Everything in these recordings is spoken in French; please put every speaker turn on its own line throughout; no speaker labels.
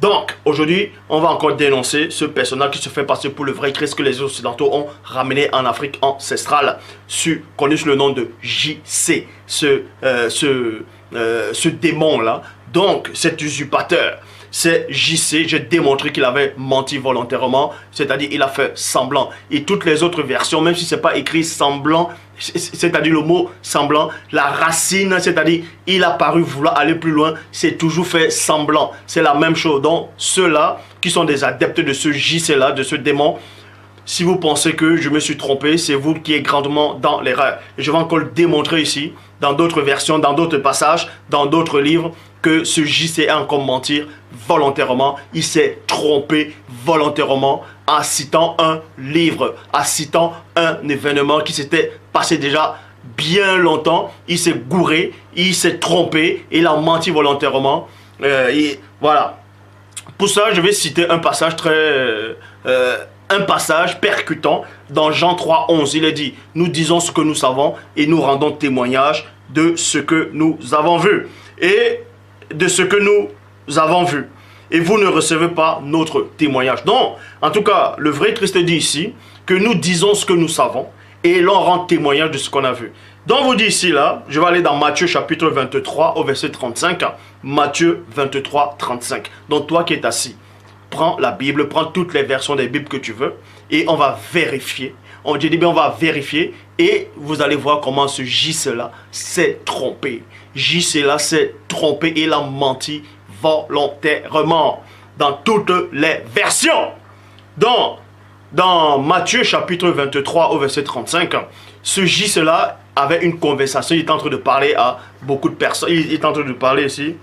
Donc, aujourd'hui, on va encore dénoncer ce personnage qui se fait passer pour le vrai Christ que les Occidentaux ont ramené en Afrique ancestrale, connu sous le nom de JC, ce démon-là. Donc, cet usurpateur, c'est JC, j'ai démontré qu'il avait menti volontairement, c'est-à-dire il a fait semblant. Et toutes les autres versions, même si ce n'est pas écrit semblant, c'est-à-dire le mot semblant, la racine, c'est-à-dire il a paru vouloir aller plus loin, c'est toujours fait semblant. C'est la même chose. Donc, ceux-là qui sont des adeptes de ce JC-là, de ce démon, si vous pensez que je me suis trompé, c'est vous qui êtes grandement dans l'erreur. Et je vais encore le démontrer ici, dans d'autres versions, dans d'autres passages, dans d'autres livres, que ce JC a encore menti volontairement. Il s'est trompé volontairement en citant un livre, en citant un événement qui s'était passé déjà bien longtemps. Il s'est gouré, il s'est trompé, il a menti volontairement. Voilà. Pour ça, je vais citer un passage un passage percutant dans Jean 3, 11. Il est dit, nous disons ce que nous savons et nous rendons témoignage de ce que nous avons vu. Et de ce que nous avons vu. Et vous ne recevez pas notre témoignage. Donc, en tout cas, le vrai Christ dit ici que nous disons ce que nous savons et l'on rend témoignage de ce qu'on a vu. Donc, vous dit ici, là, je vais aller dans Matthieu chapitre 23 au verset 35. Matthieu 23, 35. Donc, toi qui es assis, prends la Bible, prends toutes les versions des Bibles que tu veux et on va vérifier. On dit bien, on va vérifier et vous allez voir comment ce JC-là s'est trompé. JC-là s'est trompé et il a menti volontairement dans toutes les versions. Donc, dans Matthieu chapitre 23 au verset 35, ce JC-là avait une conversation. Il est en train de parler à beaucoup de personnes. Il est en train de parler ici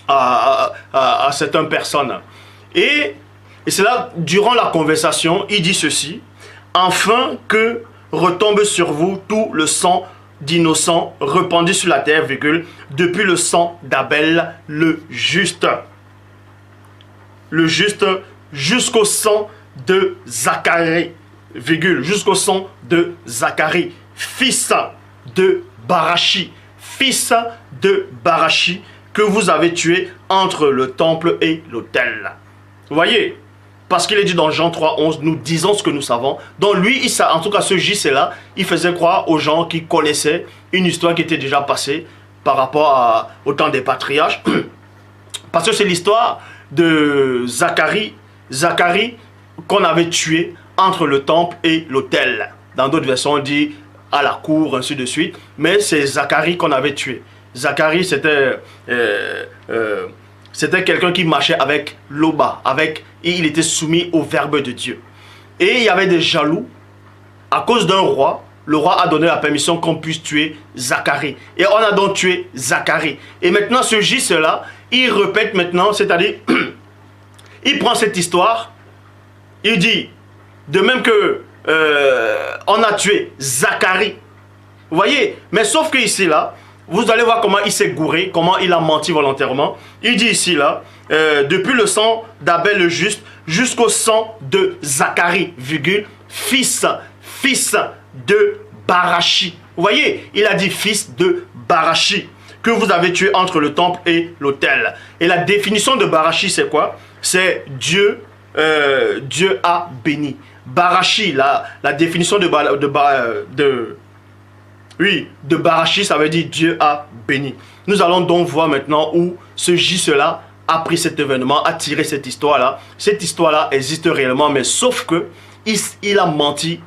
à certaines personnes. Et c'est là, durant la conversation, il dit ceci. Afin que retombe sur vous tout le sang d'innocents répandus sur la terre, virgule, depuis le sang d'Abel, le juste, jusqu'au sang de Zacharie, virgule, jusqu'au sang de Zacharie, fils de Barachi, que vous avez tué entre le temple et l'autel. Vous voyez? Parce qu'il est dit dans Jean 3, 11, nous disons ce que nous savons. Donc lui, en tout cas ce JC-là, il faisait croire aux gens qui connaissaient une histoire qui était déjà passée par rapport au temps des patriarches. Parce que c'est l'histoire de Zacharie qu'on avait tué entre le temple et l'autel. Dans d'autres versions, on dit à la cour, ainsi de suite. Mais c'est Zacharie qu'on avait tué. Zacharie, c'était quelqu'un qui marchait avec l'Oba, et il était soumis au verbe de Dieu. Et il y avait des jaloux. À cause d'un roi, le roi a donné la permission qu'on puisse tuer Zacharie. Et on a donc tué Zacharie. Et maintenant, ce JC-là, il répète maintenant, c'est-à-dire, il prend cette histoire, il dit, de même que on a tué Zacharie. Vous voyez? Mais sauf que ici, là, vous allez voir comment il s'est gouré, comment il a menti volontairement. Il dit ici, là, depuis le sang d'Abel le juste, jusqu'au sang de Zacharie, virgule, fils de Barachi. Vous voyez, il a dit fils de Barachi, que vous avez tué entre le temple et l'autel. Et la définition de Barachi, c'est quoi? C'est Dieu a béni. Barachi, la définition de Barachi, ça veut dire Dieu a béni. Nous allons donc voir maintenant où ce JC-là a pris cet événement, a tiré cette histoire-là. Cette histoire-là existe réellement, mais sauf que il a menti.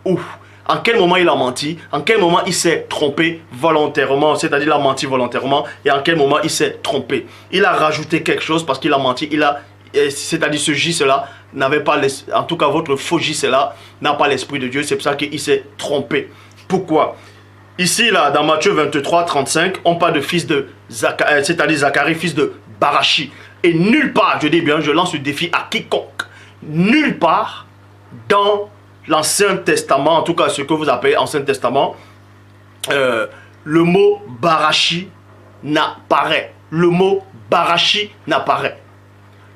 Où? En quel moment il a menti? En quel moment il s'est trompé volontairement? C'est-à-dire il a menti volontairement. Et en quel moment il s'est trompé? Il a rajouté quelque chose parce qu'il a menti. C'est-à-dire ce JC-là n'avait pas, en tout cas votre faux JC-là n'a pas l'esprit de Dieu. C'est pour ça qu'il s'est trompé. Pourquoi? Ici, là, dans Matthieu 23, 35, on parle de fils de Zacharie, c'est-à-dire Zacharie, fils de Barachi. Et nulle part, je dis bien, je lance le défi à quiconque, nulle part dans l'Ancien Testament, en tout cas ce que vous appelez Ancien Testament, le mot Barachi n'apparaît. Le mot Barachi n'apparaît.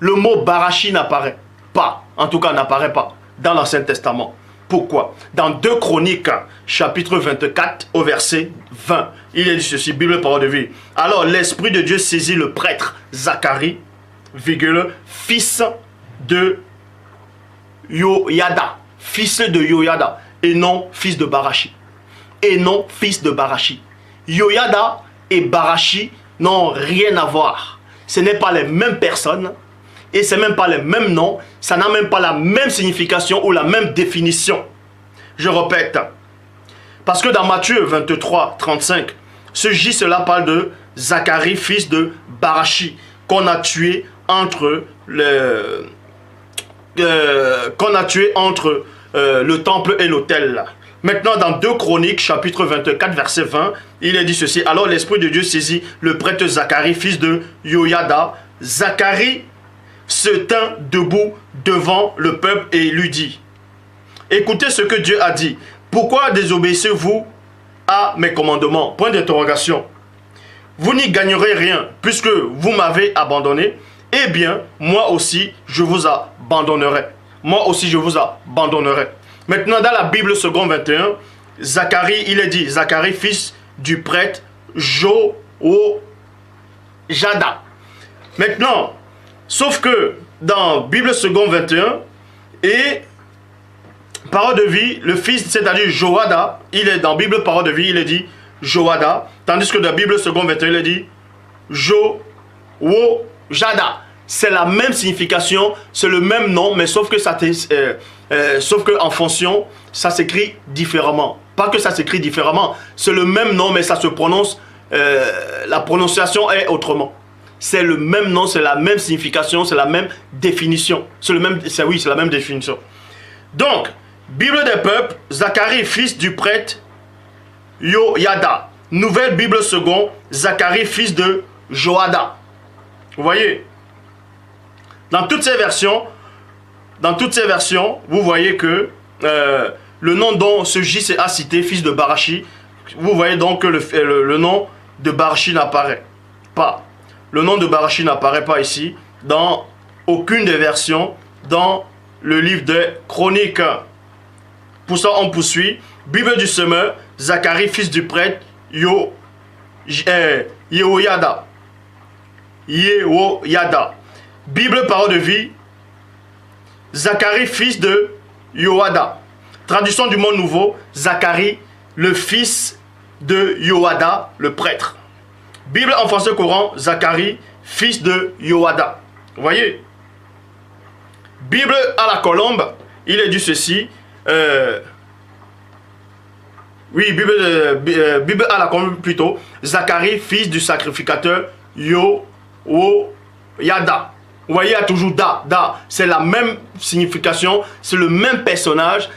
Le mot Barachi n'apparaît pas. En tout cas, n'apparaît pas dans l'Ancien Testament. Pourquoi? Dans 2 Chroniques, chapitre 24, au verset 20, il est dit ceci, Bible, parole de vie. Alors l'Esprit de Dieu saisit le prêtre Zacharie, virgule, fils de Yoyada. Fils de Yoyada. Et non fils de Barachi. Et non fils de Barachi. Yoyada et Barachi n'ont rien à voir. Ce n'est pas les mêmes personnes. Et ce n'est même pas les mêmes noms. Ça n'a même pas la même signification ou la même définition. Je répète. Parce que dans Matthieu 23, 35, ce J, cela parle de Zacharie, fils de Barachi, qu'on a tué entre le temple et l'autel. Maintenant, dans 2 Chroniques, chapitre 24, verset 20, il est dit ceci. Alors l'Esprit de Dieu saisit le prêtre Zacharie, fils de Yoyada. Zacharie se tint debout devant le peuple et lui dit, écoutez ce que Dieu a dit. Pourquoi désobéissez-vous à mes commandements? Point d'interrogation. Vous n'y gagnerez rien, puisque vous m'avez abandonné. Eh bien, moi aussi, je vous abandonnerai. Moi aussi, je vous abandonnerai. Maintenant, dans la Bible seconde 21, Zacharie, il est dit, Zacharie, fils du prêtre Joojada. Maintenant, sauf que dans Bible seconde 21, et Parole de vie, le fils, c'est-à-dire Joada, il est dans Bible Parole de vie, il est dit Joada, tandis que dans Bible seconde 21, il est dit Joojada. C'est la même signification, c'est le même nom, mais sauf que en fonction, ça s'écrit différemment. Pas que ça s'écrit différemment, c'est le même nom, mais ça se prononce, la prononciation est autrement. C'est le même nom, c'est la même signification, c'est la même définition. C'est la même définition. Donc, Bible des peuples, Zacharie, fils du prêtre Yoyada. Nouvelle Bible seconde, Zacharie, fils de Joada. Vous voyez? Dans toutes ces versions, vous voyez que le nom dont ce J a cité, fils de Barachi, vous voyez donc que le nom de Barachi n'apparaît pas. Le nom de Barachi n'apparaît pas ici, dans aucune des versions, dans le livre des Chroniques. Pour ça, on poursuit. Bible du semeur, Zacharie, fils du prêtre, Yehoyada. Bible Parole de vie, Zacharie, fils de Yoada. Traduction du Monde Nouveau, Zacharie, le fils de Yoada, le prêtre. Bible en français courant, Zacharie, fils de Yoada. Vous voyez? Bible à la colombe, il est dit ceci. Bible à la colombe plutôt. Zacharie, fils du sacrificateur Yoyada. Vous voyez, il y a toujours da. C'est la même signification, c'est le même personnage,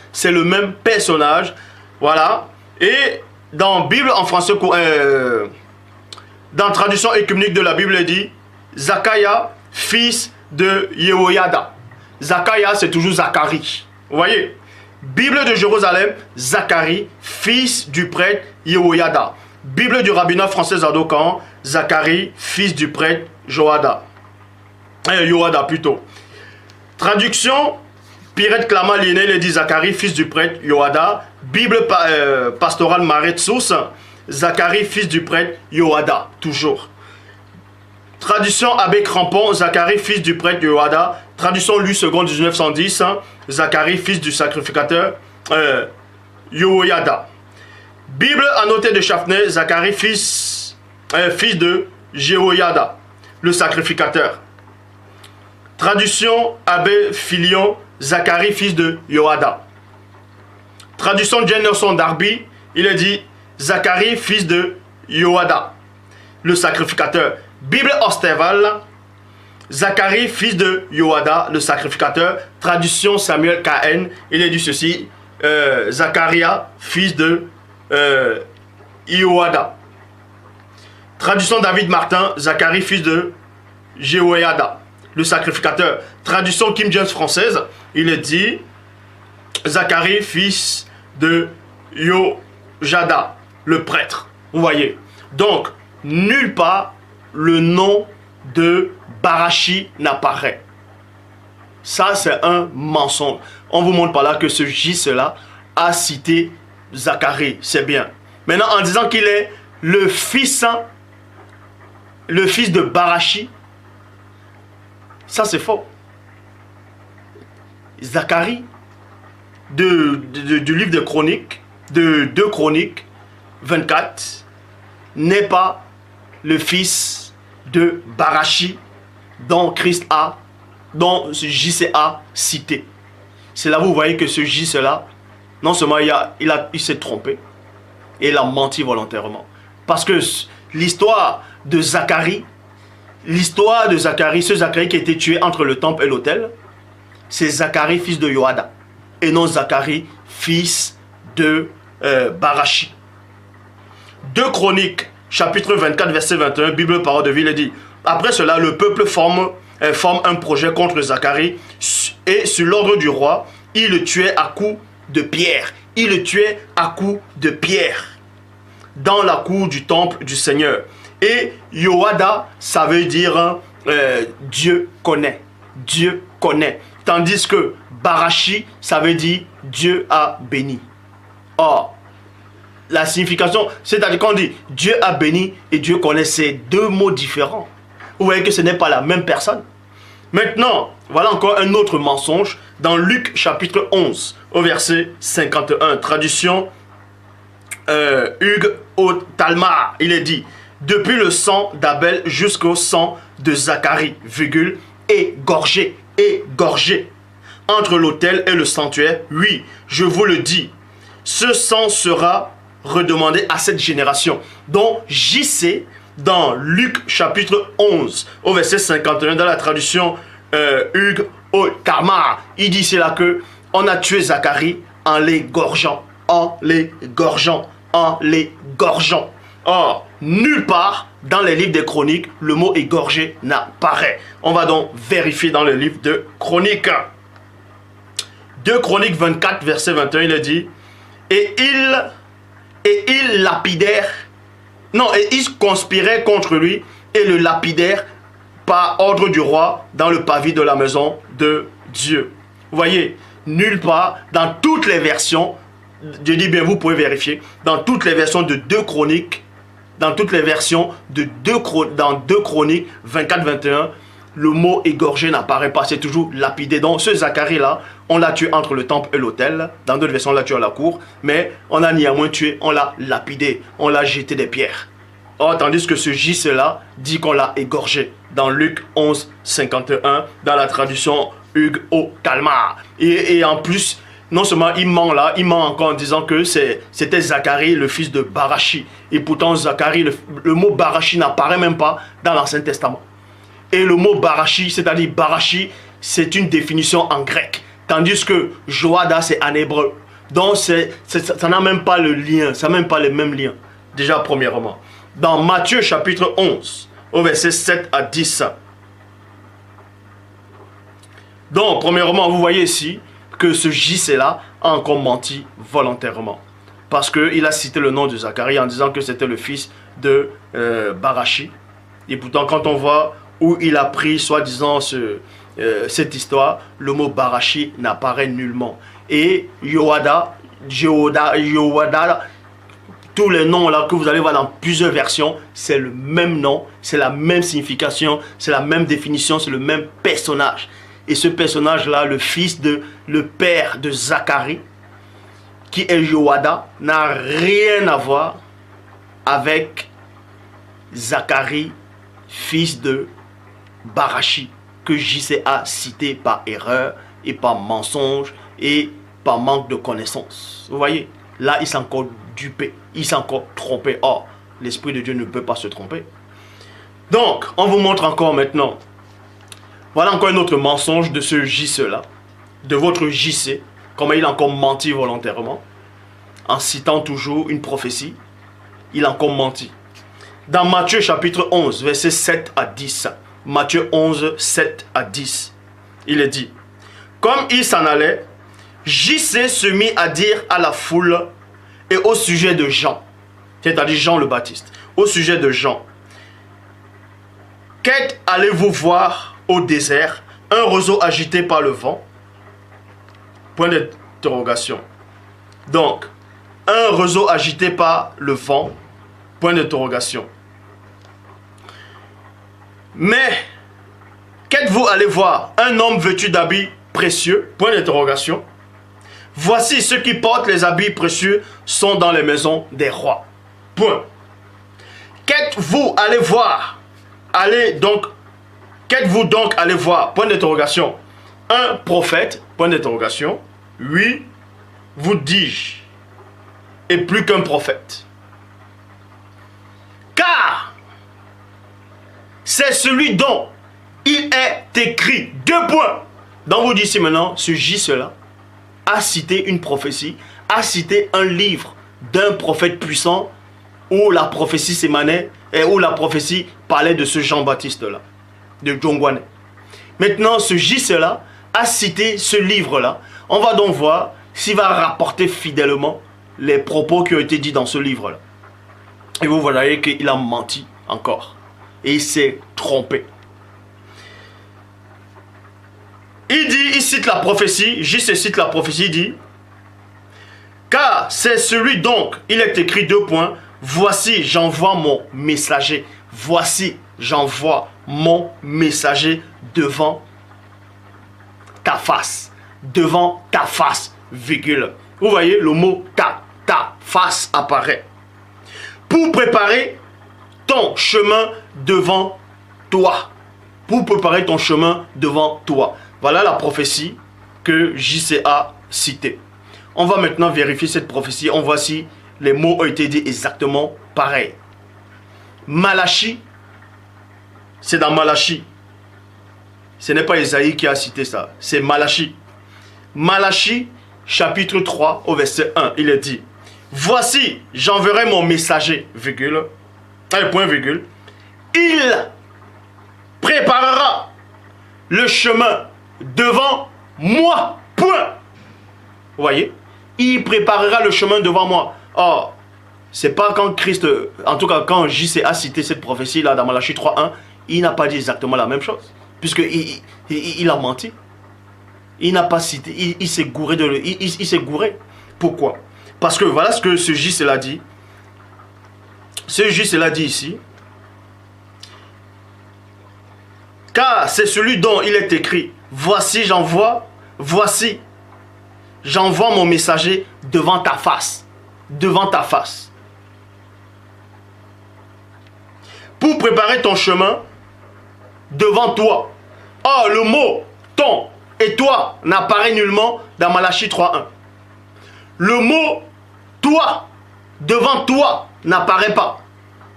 Voilà. Et dans Bible en français, dans traduction écuménique de la Bible, il dit Zacharia, fils de Yehoyada. Zacharia, c'est toujours Zacharie. Vous voyez? Bible de Jérusalem, Zacharie, fils du prêtre Yehoyada. Bible du rabbinat français Zadokan, Zacharie, fils du prêtre Yoada plutôt. Traduction, Pirette Clama Liné, il dit Zacharie, fils du prêtre Yoada. Bible pastorale Maretsus, Zacharie, fils du prêtre Yoada, toujours. Traduction Abbé Crampon, Zacharie, fils du prêtre Yoada. Traduction Louis II 1910, Zacharie, fils du sacrificateur Yoyada. Bible annotée de Chafnay, Zacharie, fils de Jehoyada, le sacrificateur. Traduction Abbé Filion, Zacharie, fils de Yoada. Traduction Jennerson Darby, il est dit Zacharie, fils de Yoada, le sacrificateur. Bible Osterval, Zacharie, fils de Yoada, le sacrificateur. Traduction Samuel KN, il est dit ceci Zacharia, fils de Yoada. Traduction David Martin, Zacharie, fils de Jehoyada, le sacrificateur. Traduction Kim James française, il est dit Zacharie, fils de Yoyada, le prêtre. Vous voyez. Donc, nulle part le nom de Barachi n'apparaît. Ça, c'est un mensonge. On vous montre par là que ce J-là a cité Zacharie. C'est bien. Maintenant, en disant qu'il est le fils de Barachi, Ça, c'est faux. Zacharie, du livre de Chroniques, de 2 Chroniques 24, n'est pas le fils de Barachi dont JC a cité. C'est là où vous voyez que ce JC là, non seulement il s'est trompé, et il a menti volontairement. Parce que l'histoire de Zacharie, ce Zacharie qui a été tué entre le temple et l'autel, c'est Zacharie fils de Yoada, et non Zacharie fils de Barachi. 2 Chroniques, chapitre 24, verset 21, Bible parole de vie, il dit: après cela, le peuple forme un projet contre Zacharie, et sur l'ordre du roi, il le tuait à coups de pierre. Il le tuait à coups de pierre dans la cour du temple du Seigneur. Et Yoada, ça veut dire Dieu connaît. Dieu connaît. Tandis que Barachi, ça veut dire Dieu a béni. Or, la signification, c'est-à-dire qu'on dit Dieu a béni et Dieu connaît, ces 2 mots différents. Vous voyez que ce n'est pas la même personne. Maintenant, voilà encore un autre mensonge dans Luc chapitre 11 au verset 51, traduction Hugues au Talmar. Il est dit: depuis le sang d'Abel jusqu'au sang de Zacharie, virgule, égorgé entre l'autel et le sanctuaire. Oui, je vous le dis, ce sang sera redemandé à cette génération. Donc JC, dans Luc chapitre 11 au verset 51, dans la traduction Hugues au Talmar, il dit c'est là que on a tué Zacharie en l'égorgeant. Or, nulle part dans les livres des Chroniques, le mot égorgé n'apparaît. On va donc vérifier dans le livre de Chroniques. 2 Chroniques 24, verset 21, il est dit: et ils lapidèrent, non, et ils conspiraient contre lui et le lapidèrent par ordre du roi dans le pavis de la maison de Dieu. Vous voyez, nulle part, dans toutes les versions, je dis bien, vous pouvez vérifier, dans toutes les versions de 2 Chroniques, dans toutes les versions de 2 Chroniques 24-21, le mot égorgé n'apparaît pas, c'est toujours lapidé. Donc ce Zacharie là, on l'a tué entre le temple et l'autel. Dans d'autres versions, on l'a tué à la cour, mais on a néanmoins tué, on l'a lapidé, on l'a jeté des pierres. Or, tandis que ce JC là dit qu'on l'a égorgé dans Luc 11, 51, dans la traduction Hugues au Talmar. Et en plus, non seulement il ment là, il ment encore en disant que c'était Zacharie, le fils de Barachi. Et pourtant, Zacharie, le mot Barachi n'apparaît même pas dans l'Ancien Testament. Et le mot Barachi, c'est-à-dire Barachi, c'est une définition en grec. Tandis que Joada, c'est en hébreu. Donc, ça n'a même pas le lien, ça n'a même pas les mêmes liens. Déjà, premièrement. Dans Matthieu chapitre 11, au verset 7 à 10. Donc, premièrement, vous voyez ici que ce JC-là a encore menti volontairement. Parce qu'il a cité le nom de Zacharie en disant que c'était le fils de Barachi. Et pourtant, quand on voit où il a pris, soi-disant, cette histoire, le mot Barachi n'apparaît nullement. Et Yoada, tous les noms là que vous allez voir dans plusieurs versions, c'est le même nom, c'est la même signification, c'est la même définition, c'est le même personnage. Et ce personnage-là, le père de Zacharie, qui est Yoada, n'a rien à voir avec Zacharie, fils de Barachi, que JC a cité par erreur et par mensonge et par manque de connaissance. Vous voyez, là, il s'est encore dupé, il s'est encore trompé. Or, l'Esprit de Dieu ne peut pas se tromper. Donc, on vous montre encore maintenant. Voilà encore un autre mensonge de ce JC-là, de votre JC, comment il a encore menti volontairement, en citant toujours une prophétie, il a encore menti. Dans Matthieu chapitre 11, versets 7 à 10, Matthieu 11, 7 à 10, il est dit: comme il s'en allait, JC se mit à dire à la foule et au sujet de Jean, c'est-à-dire Jean le Baptiste, au sujet de Jean: qu'allez-vous voir au désert? Un roseau agité par le vent? Point d'interrogation. Donc, un roseau agité par le vent? Point d'interrogation. Mais Qu'êtes-vous allé voir? Un homme vêtu d'habits précieux? Point d'interrogation. Voici ceux qui portent les habits précieux sont dans les maisons des rois. Point. Qu'êtes-vous allé voir? Qu'êtes-vous donc allé voir? Point d'interrogation. Un prophète? Point d'interrogation. Oui, vous dis-je. Et plus qu'un prophète. Car c'est celui dont il est écrit. 2 points. Donc vous dites ici maintenant, ce J-cela a cité une prophétie, a cité un livre d'un prophète puissant où la prophétie s'émanait et où la prophétie parlait de ce Jean-Baptiste-là, de Jongwane. Maintenant, ce J-cela a cité ce livre-là. On va donc voir s'il va rapporter fidèlement les propos qui ont été dits dans ce livre-là. Et vous voyez qu'il a menti encore. Et il s'est trompé. Il cite la prophétie, J cite la prophétie, il dit, car c'est celui donc, il est écrit 2 points, voici j'envoie mon messager, voici j'envoie mon messager devant ta face, virgule. Vous voyez, le mot ta face apparaît. Pour préparer ton chemin devant toi. Pour préparer ton chemin devant toi. Voilà la prophétie que JC a citée. On va maintenant vérifier cette prophétie. On voit si les mots ont été dits exactement pareil. Malachie, c'est dans Malachie. Ce n'est pas Esaïe qui a cité ça, c'est Malachie. Malachie, chapitre 3, au verset 1, il est dit, voici, j'enverrai mon messager, virgule, point virgule, il préparera le chemin devant moi, point. Vous voyez, il préparera le chemin devant moi. Or, c'est pas quand Christ, en tout cas quand JC a cité cette prophétie là dans Malachie 3.1, il n'a pas dit exactement la même chose, puisque il a menti. Il n'a pas cité, il s'est gouré il s'est gouré. Pourquoi? Parce que voilà ce que ce JC l'a dit. Ce JC l'a dit ici. Car c'est celui dont il est écrit, voici j'envoie mon messager devant ta face. Devant ta face. Pour préparer ton chemin devant toi. Or, le mot ton et toi n'apparaît nullement dans Malachie 3.1. Le mot toi devant toi n'apparaît pas.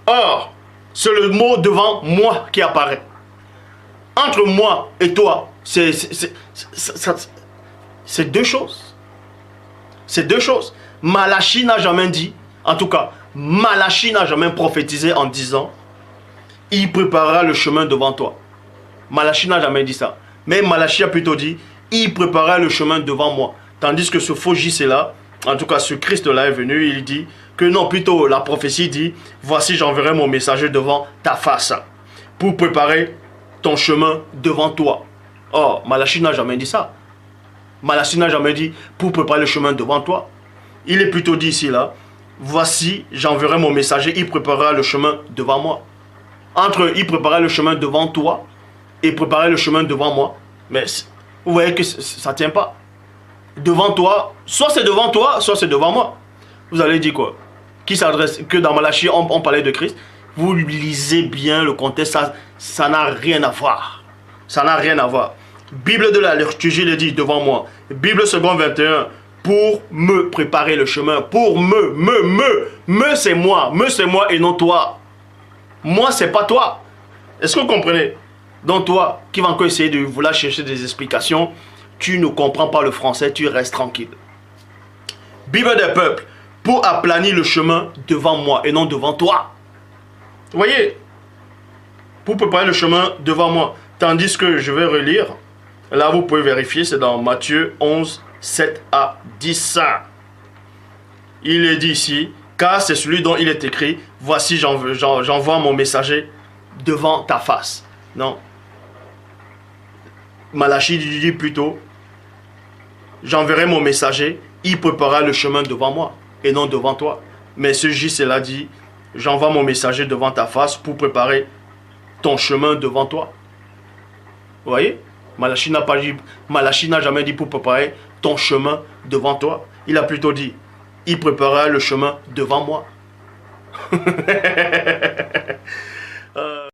Or, c'est le mot devant moi qui apparaît. Entre moi et toi, c'est 2 choses. C'est 2 choses. Malachie n'a jamais dit, en tout cas, Malachie n'a jamais prophétisé en disant, il préparera le chemin devant toi. Malachie n'a jamais dit ça. Mais Malachie a plutôt dit, il préparera le chemin devant moi. Tandis que ce faux JC là, en tout cas ce Christ là est venu, il dit que non, plutôt la prophétie dit, voici j'enverrai mon messager devant ta face, pour préparer ton chemin devant toi. Or, Malachie n'a jamais dit ça. Malachie n'a jamais dit pour préparer le chemin devant toi. Il est plutôt dit ici là, voici j'enverrai mon messager, il préparera le chemin devant moi. Entre il préparera le chemin devant toi et préparer le chemin devant moi, mais vous voyez que ça ne tient pas. Devant toi, soit c'est devant toi, soit c'est devant moi. Vous allez dire quoi? Qui s'adresse, que dans Malachie on parlait de Christ. Vous lisez bien le contexte, ça n'a rien à voir. Ça n'a rien à voir. Bible de la liturgie le dit devant moi. Bible seconde 21, pour me préparer le chemin. Pour c'est moi. C'est moi et non toi. Moi, c'est pas toi. Est-ce que vous comprenez? Donc toi, qui va encore essayer de vouloir chercher des explications, tu ne comprends pas le français, tu restes tranquille. Bible des peuples, pour aplanir le chemin devant moi et non devant toi. Vous voyez? Pour préparer le chemin devant moi. Tandis que je vais relire. Là, vous pouvez vérifier, c'est dans Matthieu 11, 7 à 10. Il est dit ici, car c'est celui dont il est écrit, voici j'envoie mon messager devant ta face. Non. Malachie dit plutôt, j'enverrai mon messager, il préparera le chemin devant moi et non devant toi. Mais ce J, cela dit, j'envoie mon messager devant ta face pour préparer ton chemin devant toi. Vous voyez? Malachi n'a jamais dit pour préparer ton chemin devant toi. Il a plutôt dit, il préparera le chemin devant moi.